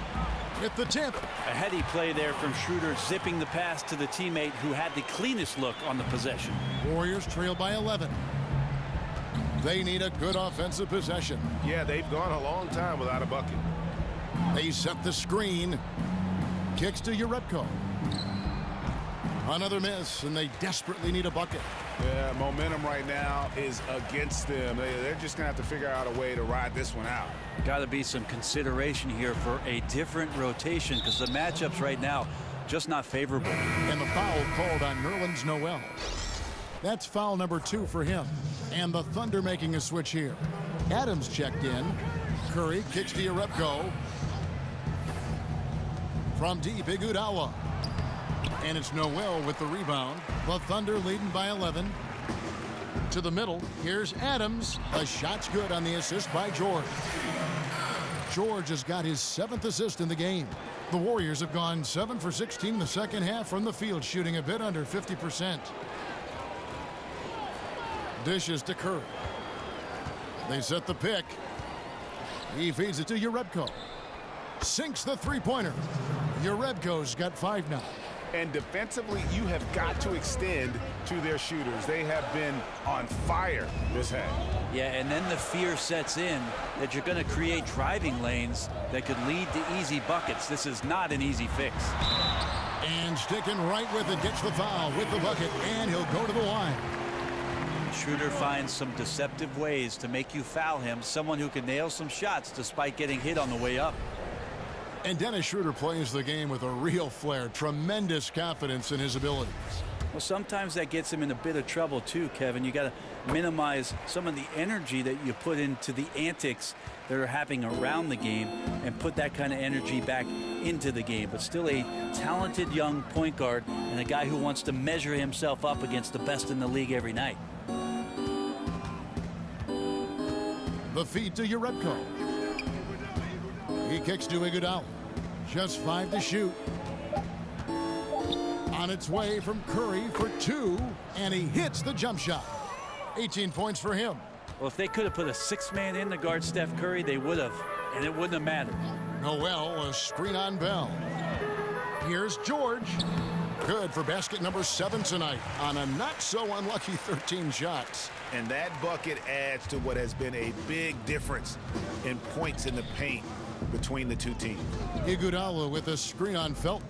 S1: With the tip.
S2: A heady play there from Schroeder, zipping the pass to the teammate who had the cleanest look on the possession.
S1: Warriors trail by 11. They need a good offensive possession.
S4: Yeah, they've gone a long time without a bucket.
S1: They set the screen. Kicks to Urebko. Another miss, and they desperately need a bucket.
S3: Yeah, momentum right now is against them. They're just going to have to figure out a way to ride this one out.
S2: Got to be some consideration here for a different rotation because the matchups right now just not favorable.
S1: And the foul called on Nerlens Noel. That's foul number 2 for him. And the Thunder making a switch here. Adams checked in. Curry kicks to Urebko. From deep, Iguodala. And it's Noel with the rebound. The Thunder leading by 11. To the middle, here's Adams. The shot's good on the assist by George. George has got his 7th assist in the game. The Warriors have gone 7 for 16 in the second half from the field, shooting a bit under 50%. Dishes to Curry. They set the pick. He feeds it to Urebko. Sinks the three-pointer. Urebko's got 5 now.
S3: And defensively, you have got to extend to their shooters. They have been on fire this half.
S2: Yeah, and then the fear sets in that you're going to create driving lanes that could lead to easy buckets. This is not an easy fix.
S1: And sticking right with it, gets the foul with the bucket, and he'll go to the line.
S2: Schroeder finds some deceptive ways to make you foul him, someone who can nail some shots despite getting hit on the way up.
S1: And Dennis Schroeder plays the game with a real flair, tremendous confidence in his abilities.
S2: Well, sometimes that gets him in a bit of trouble too, Kevin. You got to minimize some of the energy that you put into the antics that are happening around the game and put that kind of energy back into the game. But still a talented young point guard and a guy who wants to measure himself up against the best in the league every night.
S1: The feed to Urebko. He kicks to Iguodala. Just 5 to shoot. On its way from Curry for 2, and he hits the jump shot. 18 points for him.
S2: Well, if they could have put a 6-man in to guard Steph Curry, they would have, and it wouldn't have mattered.
S1: Noel, a screen on Bell. Here's George. Good for basket number 7 tonight on a not-so-unlucky 13 shots.
S3: And that bucket adds to what has been a big difference in points in the paint between the two teams.
S1: Iguodala with a screen on Felton.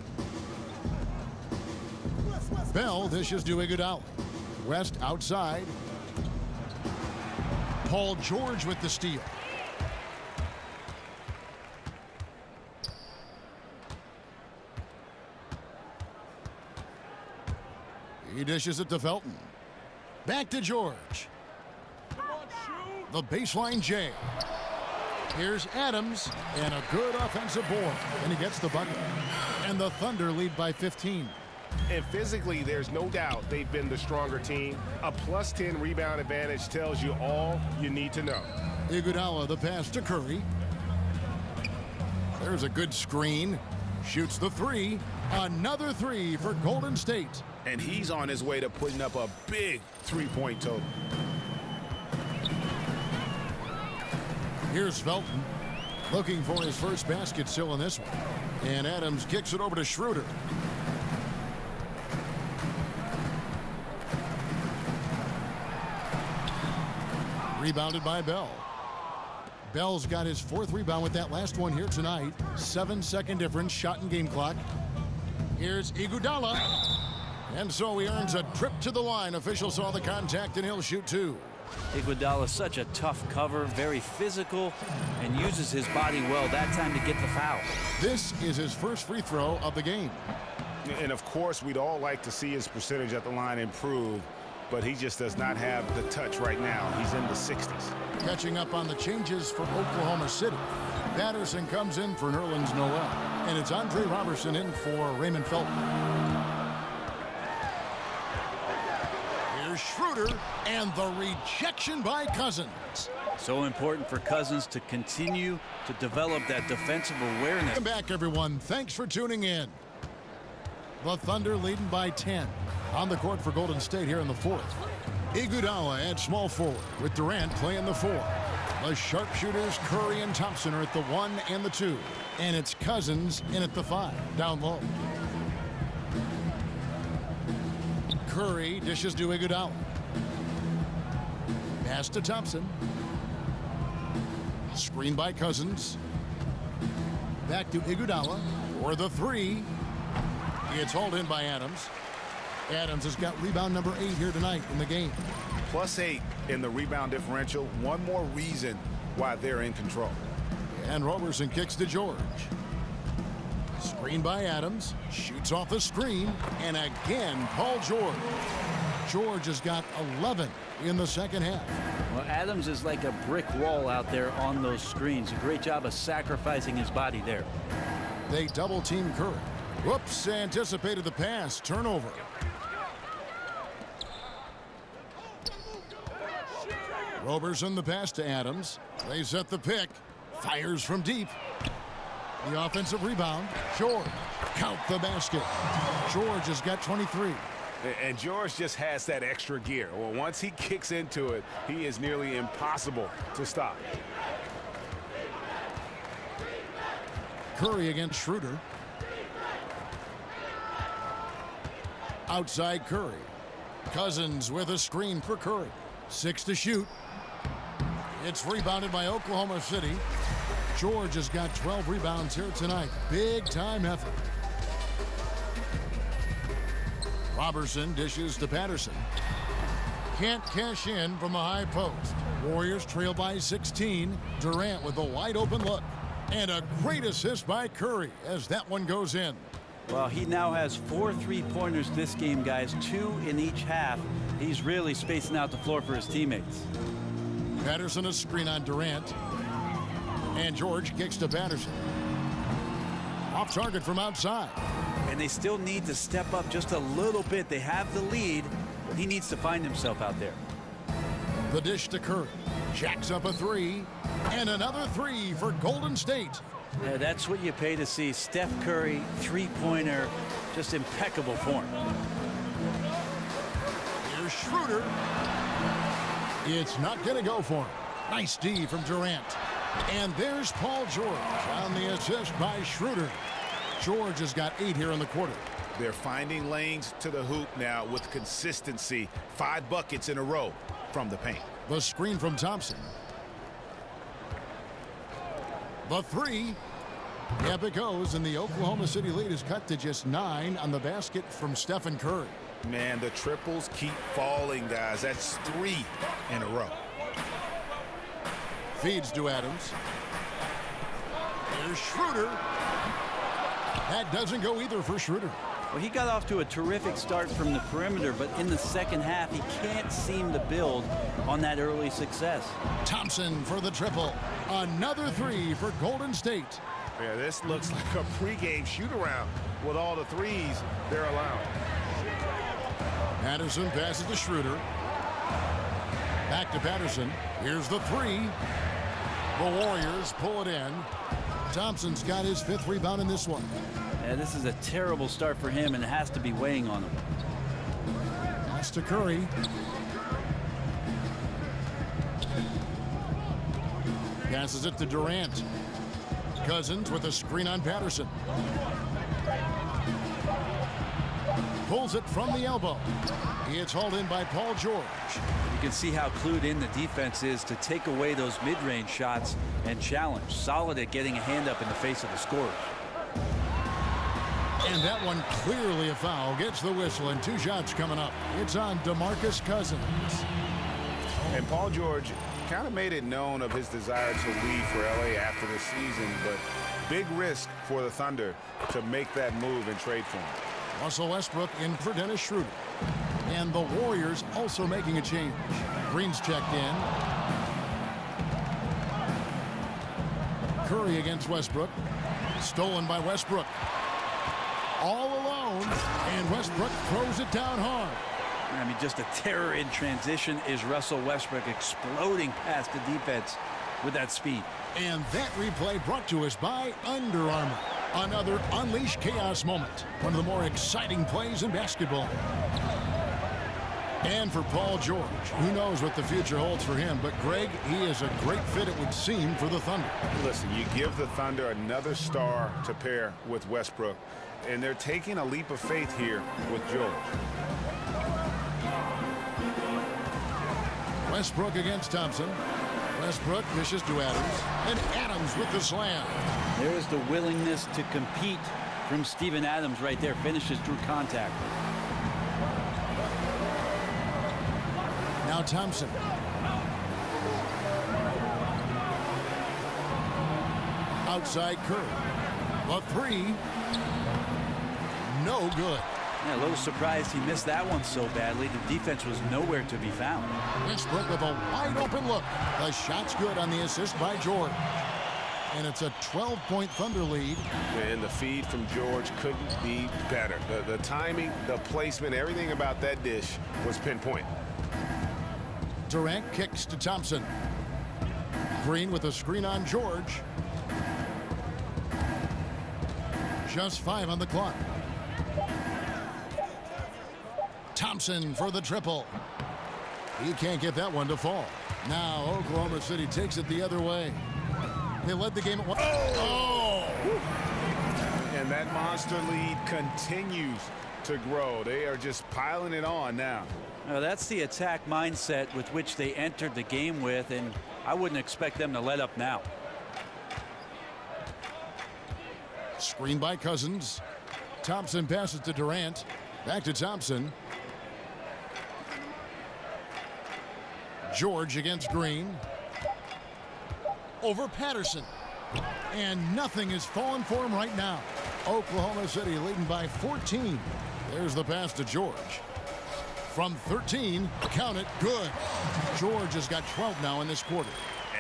S1: Bell dishes to Iguodala. West outside. Paul George with the steal. He dishes it to Felton. Back to George. The baseline J. Here's Adams, and a good offensive board, and he gets the bucket. And the Thunder lead by 15.
S4: And physically, there's no doubt they've been the stronger team. A plus 10 rebound advantage tells you all you need to know.
S1: Iguodala, the pass to Curry. There's a good screen. Shoots the 3. Another 3 for Golden State.
S3: And he's on his way to putting up a big three-point total.
S1: Here's Felton looking for his first basket still in this one. And Adams kicks it over to Schroeder. Rebounded by Bell. Bell's got his 4th rebound with that last one here tonight. 7-second difference, shot and game clock. Here's Iguodala. And so he earns a trip to the line. Officials saw the contact, and he'll shoot two.
S2: Iguodala is such a tough cover, very physical, and uses his body well that time to get the foul.
S1: This is his first free throw of the game.
S3: And of course, we'd all like to see his percentage at the line improve, but he just does not have the touch right now. He's in the 60s.
S1: Catching up on the changes for Oklahoma City. Patterson comes in for Nerlens Noel, and it's Andre Robertson in for Raymond Felton. Here's Schroeder, and the rejection by Cousins.
S2: So important for Cousins to continue to develop that defensive awareness.
S1: Welcome back, everyone. Thanks for tuning in. The Thunder leading by 10 on the court for Golden State here in the fourth. Iguodala at small forward with Durant playing the 4. The sharpshooters Curry and Thompson are at the 1 and the 2. And it's Cousins in at the 5, down low. Curry dishes to Iguodala. Pass to Thompson. Screen by Cousins. Back to Iguodala for the 3. It's hauled in by Adams. Adams has got rebound number 8 here tonight in the game.
S3: +8 in the rebound differential. One more reason why they're in control.
S1: And Robertson kicks to George. Screen by Adams. Shoots off the screen. And again, Paul George. George has got 11 in the second half.
S2: Well, Adams is like a brick wall out there on those screens. A great job of sacrificing his body there.
S1: They double team Curry. Whoops, anticipated the pass. Turnover. Robertson the pass to Adams. They set the pick. Fires from deep. The offensive rebound. George. Count the basket. George has got 23.
S3: And George just has that extra gear. Well, once he kicks into it, he is nearly impossible to stop.
S1: Curry against Schroeder. Outside Curry. Cousins with a screen for Curry. 6 to shoot. It's rebounded by Oklahoma City. George has got 12 rebounds here tonight. Big time effort. Robertson dishes to Patterson. Can't cash in from the high post. Warriors trail by 16. Durant with a wide open look. And a great assist by Curry as that one goes in.
S2: Well, he now has 4 3-pointers this game, guys. 2 in each half. He's really spacing out the floor for his teammates.
S1: Patterson a screen on Durant. And George kicks to Patterson. Off target from outside.
S2: And they still need to step up just a little bit. They have the lead, but he needs to find himself out there.
S1: The dish to Curry. Jacks up a 3. And another 3 for Golden State.
S2: Yeah, that's what you pay to see. Steph Curry, 3-pointer, just impeccable form.
S1: Here's Schroeder. It's not going to go for him. Nice D from Durant. And there's Paul George on the assist by Schroeder. George has got 8 here in the quarter.
S3: They're finding lanes to the hoop now with consistency. 5 buckets in a row from the paint.
S1: The screen from Thompson. The 3. Yep, it goes, and the Oklahoma City lead is cut to just 9 on the basket from Stephen Curry.
S3: Man, the triples keep falling, guys. That's 3 in a row.
S1: Feeds to Adams. Here's Schroeder. That doesn't go either for Schroeder.
S2: Well, he got off to a terrific start from the perimeter, but in the second half, he can't seem to build on that early success.
S1: Thompson for the triple. Another 3 for Golden State.
S3: Yeah, this looks like a pregame shoot-around with all the threes they're allowing.
S1: Patterson passes to Schroeder. Back to Patterson. Here's the 3. The Warriors pull it in. Thompson's got his 5th rebound in this one.
S2: Yeah, this is a terrible start for him, and it has to be weighing on him.
S1: Pass to Curry. Passes it to Durant. Cousins with a screen on Patterson. Pulls it from the elbow. It's hauled in by Paul George.
S2: You can see how clued in the defense is to take away those mid-range shots and challenge. Solid at getting a hand up in the face of the scorers.
S1: And that one clearly a foul. Gets the whistle, and 2 shots coming up. It's on DeMarcus Cousins.
S3: And Paul George kind of made it known of his desire to leave for LA after the season, but big risk for the Thunder to make that move and trade for him.
S1: Russell Westbrook in for Dennis Schroeder. And the Warriors also making a change. Green's checked in. Curry against Westbrook. Stolen by Westbrook. All alone, and Westbrook throws it down hard.
S2: I mean, just a terror in transition is Russell Westbrook exploding past the defense with that speed.
S1: And that replay brought to us by Under Armour. Another Unleash Chaos moment. One of the more exciting plays in basketball. And for Paul George, who knows what the future holds for him, but Greg, he is a great fit, it would seem, for the Thunder.
S3: Listen, you give the Thunder another star to pair with Westbrook, and they're taking a leap of faith here with George.
S1: Westbrook against Thompson. Westbrook dishes to Adams, and Adams with the slam.
S2: There's the willingness to compete from Steven Adams right there. Finishes through contact.
S1: Now Thompson. Outside Curry. A 3. No good.
S2: Yeah, a little surprised he missed that one so badly. The defense was nowhere to be found.
S1: Westbrook with a wide open look. The shot's good on the assist by George. And it's a 12-point Thunder lead.
S3: And the feed from George couldn't be better. The timing, the placement, everything about that dish was pinpoint.
S1: Durant kicks to Thompson. Green with a screen on George. Just 5 on the clock. Thompson for the triple. He can't get that one to fall. Now Oklahoma City takes it the other way. They led the game at 1. Oh!
S3: And that monster lead continues to grow. They are just piling it on now.
S2: Now, that's the attack mindset with which they entered the game with, and I wouldn't expect them to let up now.
S1: Screen by Cousins. Thompson passes to Durant. Back to Thompson. George against Green. Over Patterson. And nothing is falling for him right now. Oklahoma City leading by 14. There's the pass to George. From 13, count it, good. George has got 12 now in this quarter.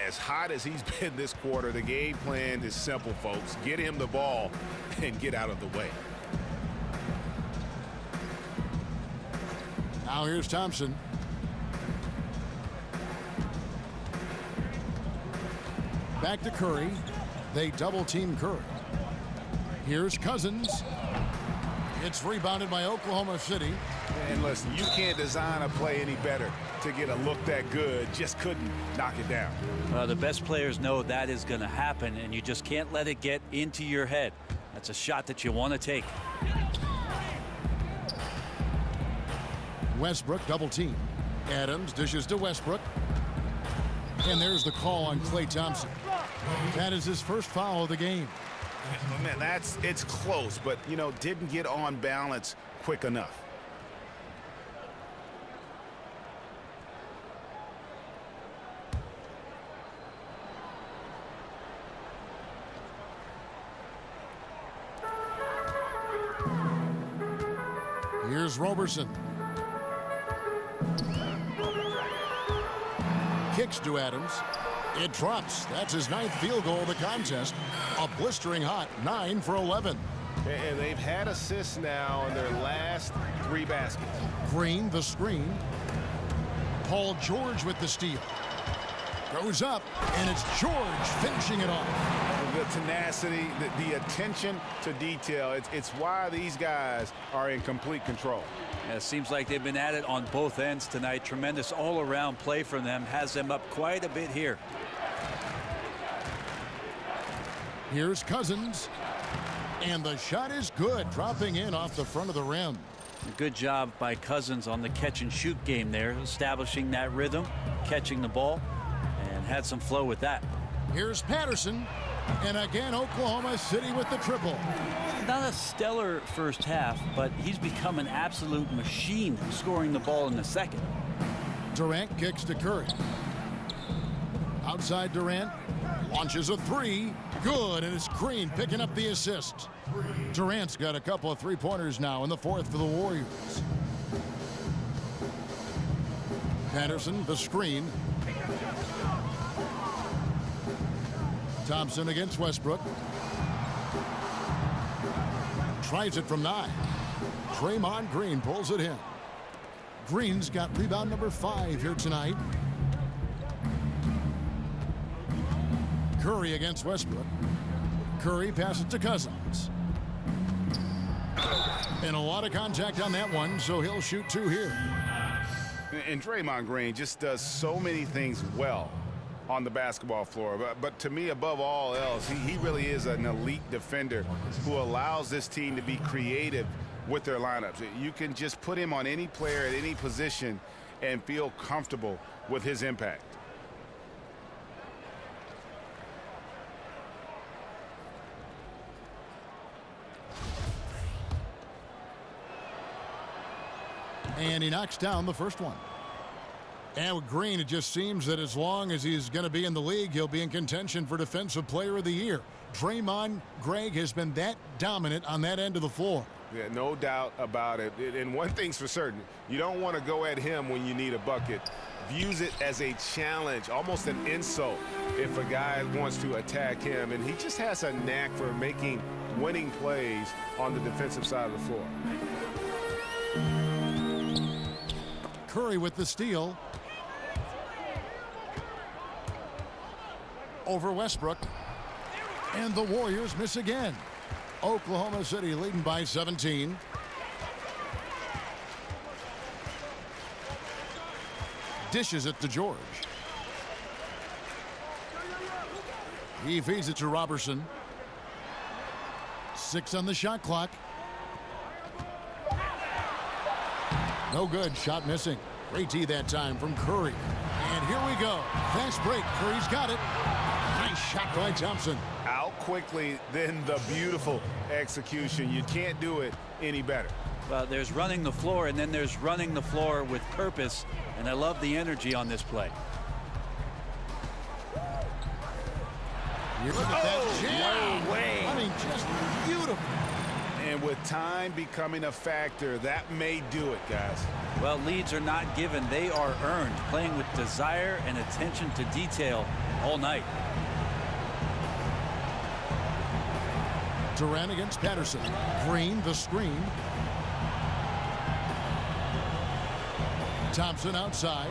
S3: As hot as he's been this quarter, the game plan is simple, folks. Get him the ball and get out of the way.
S1: Now here's Thompson. Back to Curry. They double-team Curry. Here's Cousins. It's rebounded by Oklahoma City.
S3: And listen, you can't design a play any better to get a look that good. Just couldn't knock it down.
S2: The best players know that is going to happen, and you just can't let it get into your head. That's a shot that you want to take.
S1: Westbrook double-team. Adams dishes to Westbrook. And there's the call on Klay Thompson. That is his first foul of the game.
S3: Man, it's close, but, you know, didn't get on balance quick enough.
S1: Here's Roberson. Kicks to Adams. It drops. That's his 9th field goal of the contest. A blistering hot 9 for 11.
S3: And they've had assists now in their last 3 baskets.
S1: Green the screen. Paul George with the steal. Goes up, and it's George finishing it off.
S3: The tenacity, the attention to detail, it's why these guys are in complete control.
S2: Yeah, it seems like they've been at it on both ends tonight. Tremendous all-around play from them. Has them up quite a bit here.
S1: Here's Cousins. And the shot is good, dropping in off the front of the rim.
S2: A good job by Cousins on the catch-and-shoot game there, establishing that rhythm, catching the ball, and had some flow with that.
S1: Here's Patterson. And again, Oklahoma City with the triple.
S2: not a stellar first half, but he's become an absolute machine scoring the ball in the second.
S1: Durant kicks to Curry. Outside Durant. Launches a three. Good, and it's Green picking up the assist. Durant's got a couple of three-pointers now in the fourth for the Warriors. Patterson, the screen. Thompson against Westbrook. Tries it from 9. Draymond Green pulls it in. Green's got rebound number 5 here tonight. Curry against Westbrook. Curry passes to Cousins. And a lot of contact on that one, so he'll shoot 2 here.
S3: And Draymond Green just does so many things well on the basketball floor. But to me, above all else, he really is an elite defender who allows this team to be creative with their lineups. You can just put him on any player at any position and feel comfortable with his impact.
S1: And he knocks down the first one. And with Green, it just seems that as long as he's going to be in the league, he'll be in contention for Defensive Player of the Year. Draymond Greg has been that dominant on that end of the floor.
S3: Yeah, no doubt about it. And one thing's for certain, you don't want to go at him when you need a bucket. Views it as a challenge, almost an insult if a guy wants to attack him. And he just has a knack for making winning plays on the defensive side of the floor.
S1: Curry with the steal. Over Westbrook. And the Warriors miss again. Oklahoma City leading by 17. Dishes it to George. He feeds it to Robertson. 6 on the shot clock. No good. Shot missing. Great D that time from Curry. And here we go. Fast break. Curry's got it. Nice shot by Thompson.
S3: Out quickly, then the beautiful execution. You can't do it any better.
S2: Well, there's running the floor, and then there's running the floor with purpose. And I love the energy on this play.
S1: You look at that jam.
S3: No way.
S1: I mean, just beautiful.
S3: And with time becoming a factor, that may do it, guys.
S2: Well, leads are not given. They are earned, playing with desire and attention to detail all night.
S1: Durant against Patterson. Green, the screen. Thompson outside.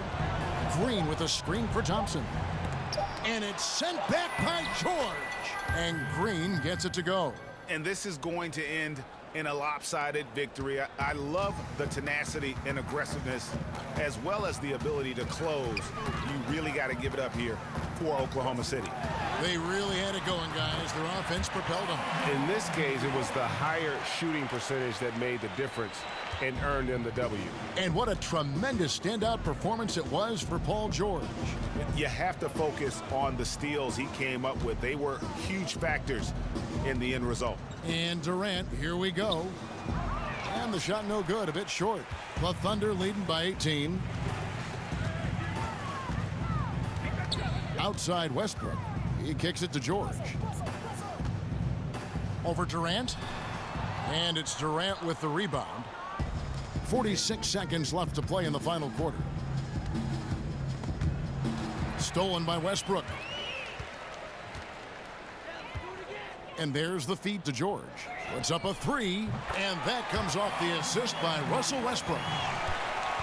S1: Green with a screen for Thompson. And it's sent back by George. And Green gets it to go.
S3: And this is going to end in a lopsided victory. I love the tenacity and aggressiveness as well as the ability to close. You really got to give it up here for Oklahoma City.
S1: They really had it going, guys. Their offense propelled them.
S3: In this case, it was the higher shooting percentage that made the difference and earned them the W.
S1: And what a tremendous standout performance it was for Paul George.
S3: You have to focus on the steals he came up with. They were huge factors in the end result.
S1: And Durant, here we go. And the shot no good, a bit short. The Thunder leading by 18. Outside Westbrook. He kicks it to George. Over Durant. And it's Durant with the rebound. 46 seconds left to play in the final quarter. Stolen by Westbrook. And there's the feed to George. Puts up a 3, and that comes off the assist by Russell Westbrook.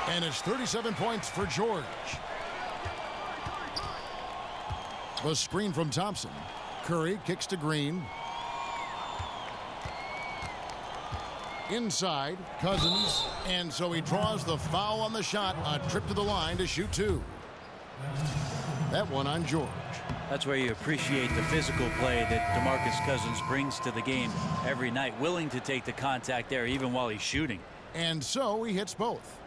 S1: And it's 37 points for George. The screen from Thompson. Curry kicks to Green. Inside, Cousins, and so he draws the foul on the shot. A trip to the line to shoot 2. That one on George.
S2: That's where you appreciate the physical play that DeMarcus Cousins brings to the game every night, willing to take the contact there even while he's shooting.
S1: And so he hits both.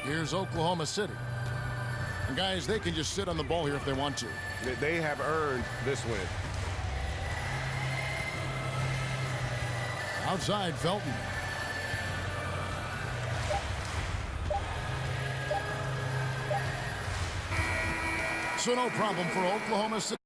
S1: Here's Oklahoma City. And guys, they can just sit on the ball here if they want to.
S3: They have earned this win.
S1: Outside Felton. So no problem for Oklahoma City.